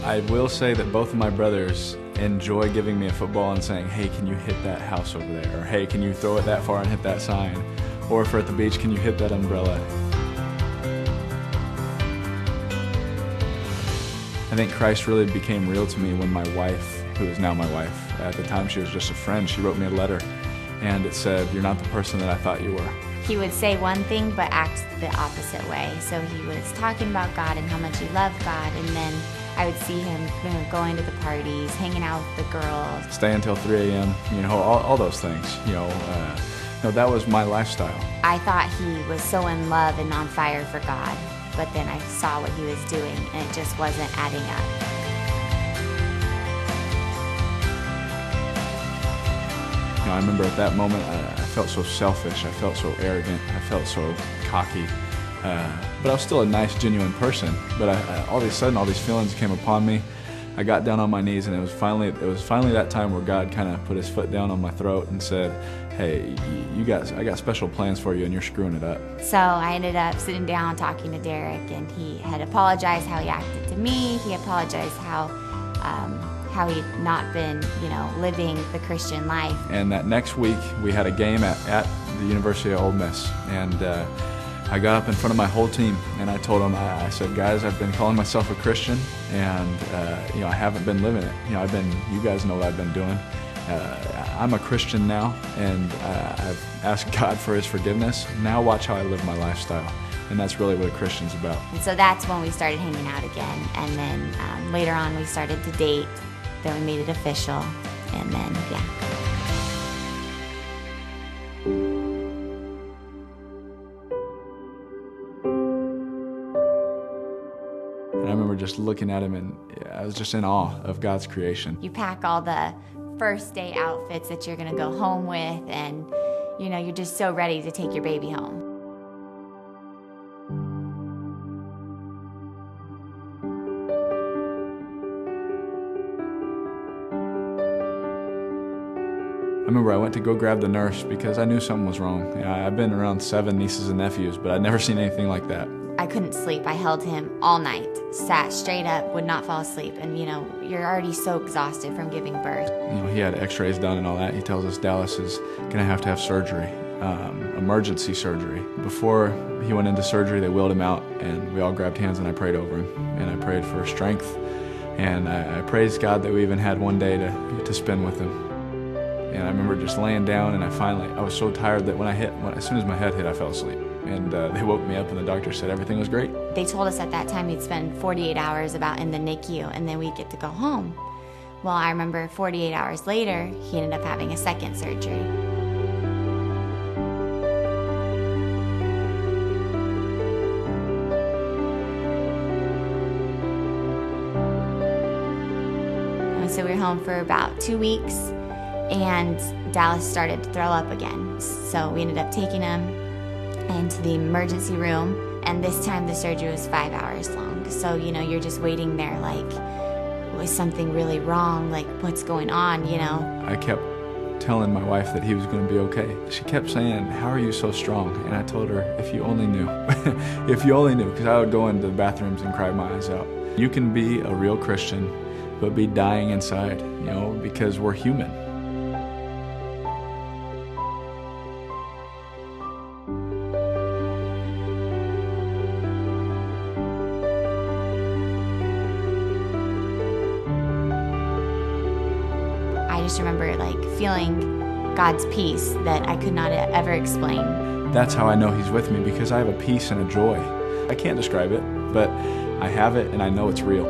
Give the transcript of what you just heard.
I will say that both of my brothers enjoy giving me a football and saying, hey, can you hit that house over there? Or hey, can you throw it that far and hit that sign? Or if we're at the beach, can you hit that umbrella? I think Christ really became real to me when my wife, who is now my wife, at the time she was just a friend, she wrote me a letter and it said, you're not the person that I thought you were. He would say one thing but act the opposite way. So he was talking about God and how much he loved God, and then I would see him going to the parties, hanging out with the girls. Stay until 3 a.m., all those things, that was my lifestyle. I thought he was so in love and on fire for God, but then I saw what he was doing and it just wasn't adding up. I remember at that moment, I felt so selfish, I felt so arrogant, I felt so cocky, but I was still a nice, genuine person. But all of a sudden, all these feelings came upon me. I got down on my knees, and it was finally that time where God kind of put his foot down on my throat and said, hey, I got special plans for you, and you're screwing it up. So I ended up sitting down talking to Derek, and he had apologized how he acted to me. He apologized how he'd not been, living the Christian life. And that next week, we had a game at the University of Ole Miss, and I got up in front of my whole team, and I told them, I said, guys, I've been calling myself a Christian, and I haven't been living it. You guys know what I've been doing. I'm a Christian now, and I've asked God for his forgiveness. Now watch how I live my lifestyle. And that's really what a Christian's about. And so that's when we started hanging out again. And then later on we started to date. Then we made it official. And then, yeah. And I remember just looking at him, and I was just in awe of God's creation. You pack all the first day outfits that you're going to go home with, and you're just so ready to take your baby home. I remember I went to go grab the nurse because I knew something was wrong. I've been around 7 nieces and nephews, but I'd never seen anything like that. I couldn't sleep. I held him all night, sat straight up, would not fall asleep. And you're already so exhausted from giving birth. He had x-rays done and all that. He tells us Dallas is gonna have to have surgery, emergency surgery. Before he went into surgery, they wheeled him out, and we all grabbed hands and I prayed over him. And I prayed for strength, and I praised God that we even had one day to spend with him. And I remember just laying down, and I was so tired that as soon as my head hit, I fell asleep. And they woke me up, and the doctor said everything was great. They told us at that time he'd spend 48 hours about in the NICU, and then we'd get to go home. Well, I remember 48 hours later, he ended up having a second surgery. And so we were home for about 2 weeks, and Dallas started to throw up again. So we ended up taking him into the emergency room, and this time the surgery was 5 hours long. So, you're just waiting there like, was something really wrong? Like, what's going on, I kept telling my wife that he was going to be okay. She kept saying, how are you so strong? And I told her, if you only knew. If you only knew, because I would go into the bathrooms and cry my eyes out. You can be a real Christian, but be dying inside, because we're human. I just remember feeling God's peace that I could not ever explain. That's how I know he's with me, because I have a peace and a joy. I can't describe it, but I have it and I know it's real.